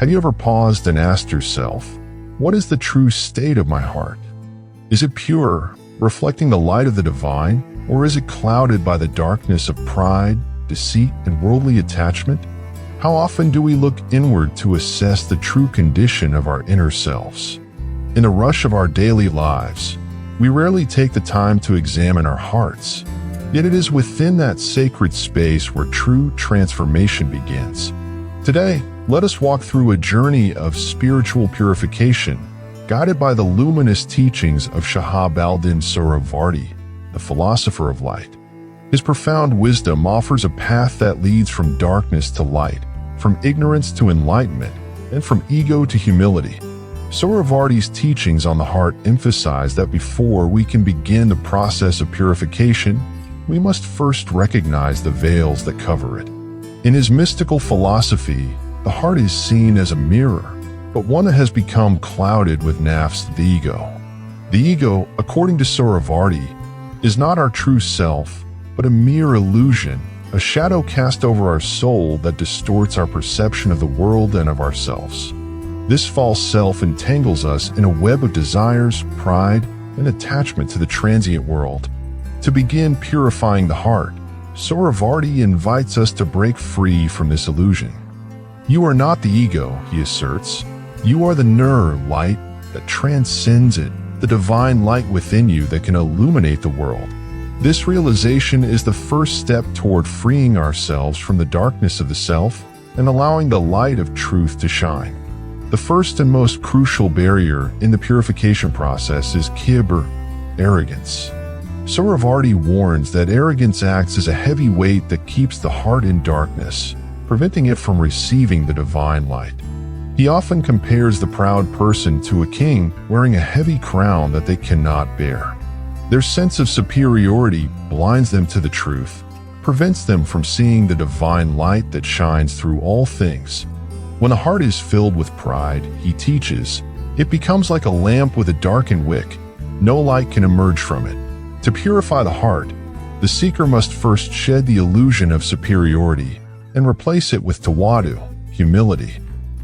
Have you ever paused and asked yourself, what is the true state of my heart? Is it pure, reflecting the light of the divine, or is it clouded by the darkness of pride, deceit, and worldly attachment? How often do we look inward to assess the true condition of our inner selves? In the rush of our daily lives, we rarely take the time to examine our hearts. Yet it is within that sacred space where true transformation begins. Today, let us walk through a journey of spiritual purification, guided by the luminous teachings of Shahab al-Din Sohrevardi, the philosopher of light. His profound wisdom offers a path that leads from darkness to light, from ignorance to enlightenment, and from ego to humility. Sohrevardi's teachings on the heart emphasize that before we can begin the process of purification, we must first recognize the veils that cover it. In his mystical philosophy, the heart is seen as a mirror, but one that has become clouded with nafs, the ego. The ego, according to Sohrevardi, is not our true self, but a mere illusion, a shadow cast over our soul that distorts our perception of the world and of ourselves. This false self entangles us in a web of desires, pride, and attachment to the transient world. To begin purifying the heart, Sohrevardi invites us to break free from this illusion. You are not the ego, he asserts. You are the nur, light, that transcends it, the divine light within you that can illuminate the world. This realization is the first step toward freeing ourselves from the darkness of the self and allowing the light of truth to shine. The first and most crucial barrier in the purification process is kibr, arrogance. Sohrevardi warns that arrogance acts as a heavy weight that keeps the heart in darkness, preventing it from receiving the divine light. He often compares the proud person to a king wearing a heavy crown that they cannot bear. Their sense of superiority blinds them to the truth, prevents them from seeing the divine light that shines through all things. When a heart is filled with pride, he teaches, it becomes like a lamp with a darkened wick. No light can emerge from it. To purify the heart, the seeker must first shed the illusion of superiority and replace it with tawadu, humility.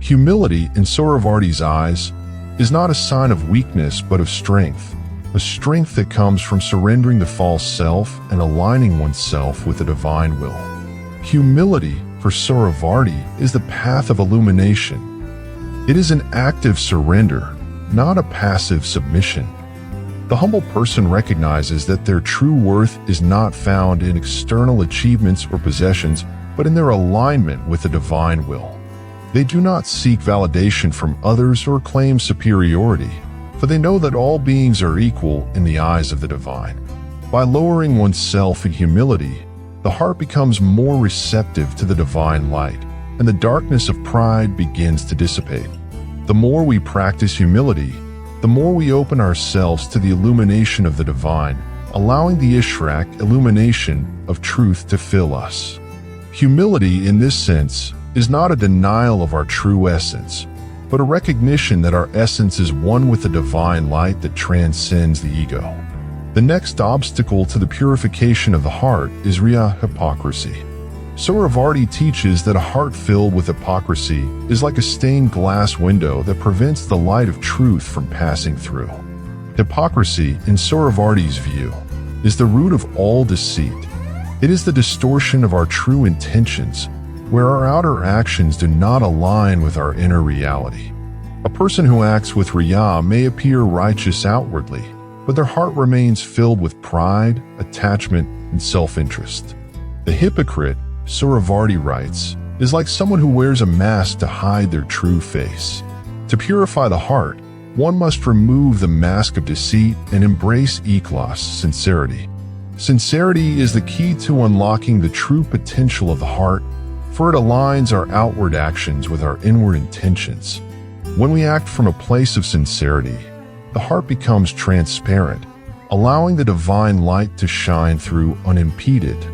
Humility, in Sohrevardi's eyes, is not a sign of weakness but of strength, a strength that comes from surrendering the false self and aligning oneself with the divine will. Humility, for Sohrevardi, is the path of illumination. It is an active surrender, not a passive submission. The humble person recognizes that their true worth is not found in external achievements or possessions, but in their alignment with the divine will. They do not seek validation from others or claim superiority, for they know that all beings are equal in the eyes of the divine. By lowering oneself in humility, the heart becomes more receptive to the divine light, and the darkness of pride begins to dissipate. The more we practice humility, the more we open ourselves to the illumination of the divine, allowing the Ishraq illumination of truth to fill us. Humility, in this sense, is not a denial of our true essence, but a recognition that our essence is one with the divine light that transcends the ego. The next obstacle to the purification of the heart is riya, hypocrisy. Sohrevardi teaches that a heart filled with hypocrisy is like a stained glass window that prevents the light of truth from passing through. Hypocrisy, in Sohrevardi's view, is the root of all deceit. It is the distortion of our true intentions, where our outer actions do not align with our inner reality. A person who acts with riya may appear righteous outwardly, but their heart remains filled with pride, attachment, and self-interest. The hypocrite, Sohrevardi writes, is like someone who wears a mask to hide their true face. To purify the heart, one must remove the mask of deceit and embrace Ikhlas, sincerity. Sincerity is the key to unlocking the true potential of the heart, for it aligns our outward actions with our inward intentions. When we act from a place of sincerity, the heart becomes transparent, allowing the divine light to shine through unimpeded.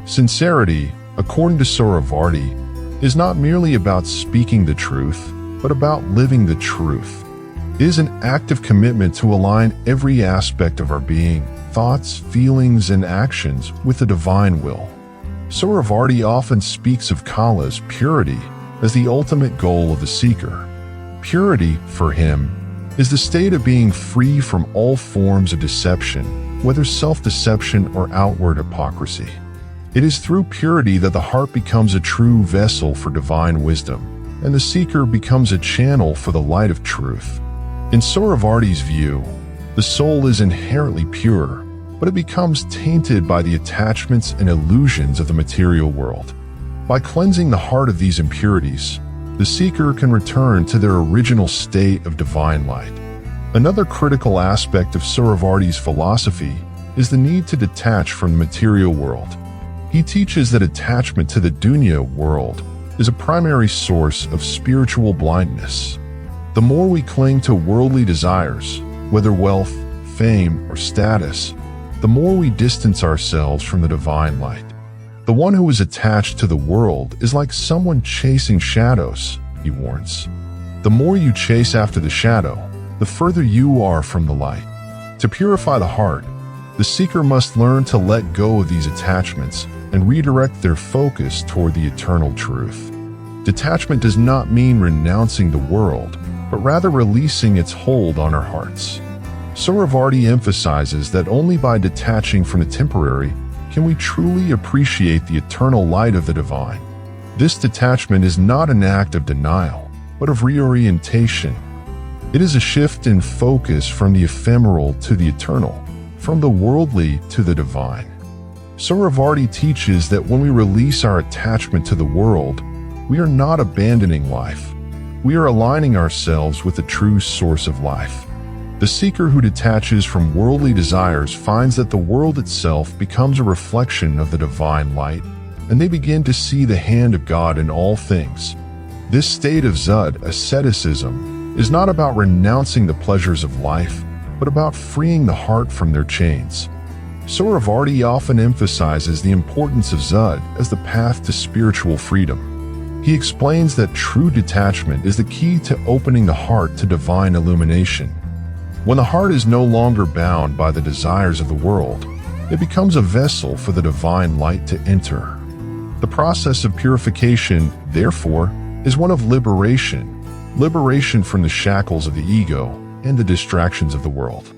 Sincerity, according to Sohrevardi, is not merely about speaking the truth, but about living the truth. It is an active commitment to align every aspect of our being, thoughts, feelings, and actions with the divine will. Sohrevardi often speaks of Kala's purity, as the ultimate goal of the seeker. Purity, for him, is the state of being free from all forms of deception, whether self-deception or outward hypocrisy. It is through purity that the heart becomes a true vessel for divine wisdom, and the seeker becomes a channel for the light of truth. In Sohrevardi's view, the soul is inherently pure, but it becomes tainted by the attachments and illusions of the material world. By cleansing the heart of these impurities, the seeker can return to their original state of divine light. Another critical aspect of Sohrevardi's philosophy is the need to detach from the material world. He teaches that attachment to the dunya world is a primary source of spiritual blindness. The more we cling to worldly desires, whether wealth, fame, or status, the more we distance ourselves from the divine light. The one who is attached to the world is like someone chasing shadows, he warns. The more you chase after the shadow, the further you are from the light. To purify the heart, the seeker must learn to let go of these attachments and redirect their focus toward the eternal truth. Detachment does not mean renouncing the world, but rather releasing its hold on our hearts. Sohrevardi emphasizes that only by detaching from the temporary can we truly appreciate the eternal light of the divine. This detachment is not an act of denial, but of reorientation. It is a shift in focus from the ephemeral to the eternal, from the worldly to the divine. Sohrevardi teaches that when we release our attachment to the world, we are not abandoning life. We are aligning ourselves with the true source of life. The seeker who detaches from worldly desires finds that the world itself becomes a reflection of the divine light, and they begin to see the hand of God in all things. This state of Zud, asceticism, is not about renouncing the pleasures of life, but about freeing the heart from their chains. Sohrevardi often emphasizes the importance of Zud as the path to spiritual freedom. He explains that true detachment is the key to opening the heart to divine illumination. When the heart is no longer bound by the desires of the world, it becomes a vessel for the divine light to enter. The process of purification, therefore, is one of liberation from the shackles of the ego and the distractions of the world.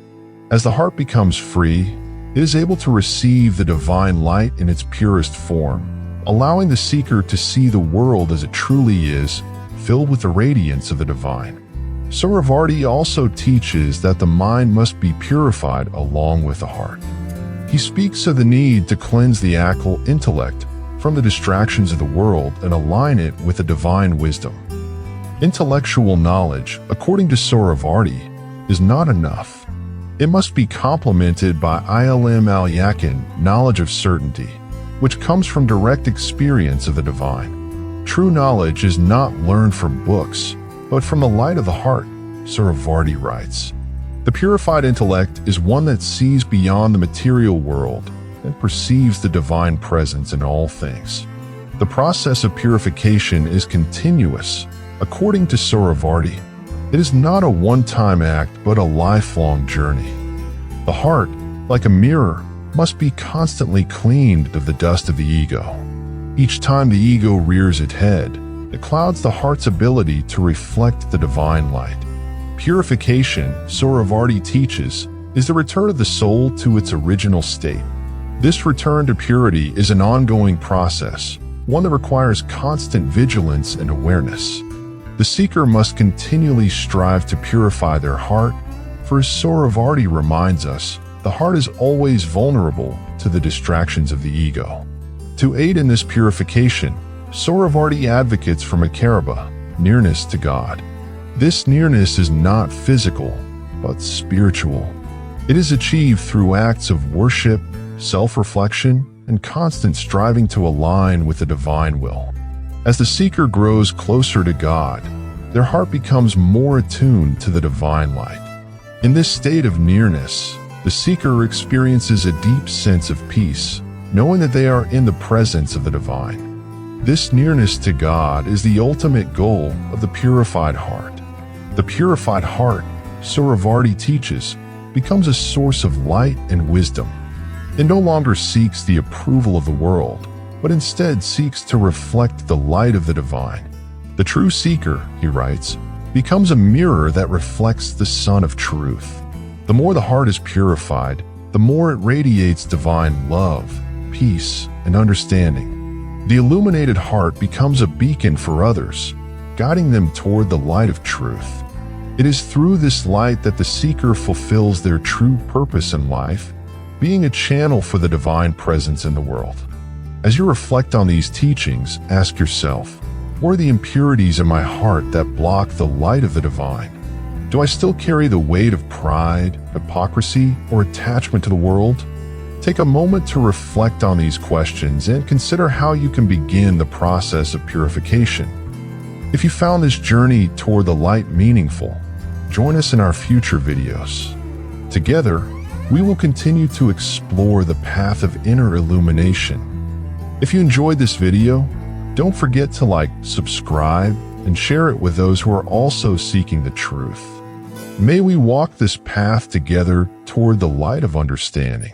As the heart becomes free, it is able to receive the divine light in its purest form, allowing the seeker to see the world as it truly is, filled with the radiance of the divine. Sohrevardi also teaches that the mind must be purified along with the heart. He speaks of the need to cleanse the akal intellect from the distractions of the world and align it with the divine wisdom. Intellectual knowledge, according to Sohrevardi, is not enough. It must be complemented by ilm al-yaqin, knowledge of certainty, which comes from direct experience of the divine. True knowledge is not learned from books, but from the light of the heart, Sohrevardi writes. The purified intellect is one that sees beyond the material world and perceives the divine presence in all things. The process of purification is continuous. According to Sohrevardi, it is not a one-time act but a lifelong journey. The heart, like a mirror, must be constantly cleaned of the dust of the ego. Each time the ego rears its head, it clouds the heart's ability to reflect the divine light. Purification, Sohrevardi teaches, is the return of the soul to its original state. This return to purity is an ongoing process, one that requires constant vigilance and awareness. The seeker must continually strive to purify their heart, for as Sohrevardi reminds us, the heart is always vulnerable to the distractions of the ego. To aid in this purification, Sohrevardi advocates for makaraba, nearness to God. This nearness is not physical, but spiritual. It is achieved through acts of worship, self-reflection, and constant striving to align with the divine will. As the seeker grows closer to God, their heart becomes more attuned to the divine light. In this state of nearness, the seeker experiences a deep sense of peace, knowing that they are in the presence of the divine. This nearness to God is the ultimate goal of the purified heart. The purified heart, Sohrevardi teaches, becomes a source of light and wisdom. It no longer seeks the approval of the world, but instead seeks to reflect the light of the divine. The true seeker, he writes, becomes a mirror that reflects the sun of truth. The more the heart is purified, the more it radiates divine love, peace, and understanding. The illuminated heart becomes a beacon for others, guiding them toward the light of truth. It is through this light that the seeker fulfills their true purpose in life, being a channel for the divine presence in the world. As you reflect on these teachings, ask yourself, what are the impurities in my heart that block the light of the divine? Do I still carry the weight of pride, hypocrisy, or attachment to the world? Take a moment to reflect on these questions and consider how you can begin the process of purification. If you found this journey toward the light meaningful, join us in our future videos. Together, we will continue to explore the path of inner illumination. If you enjoyed this video, don't forget to like, subscribe, and share it with those who are also seeking the truth. May we walk this path together toward the light of understanding.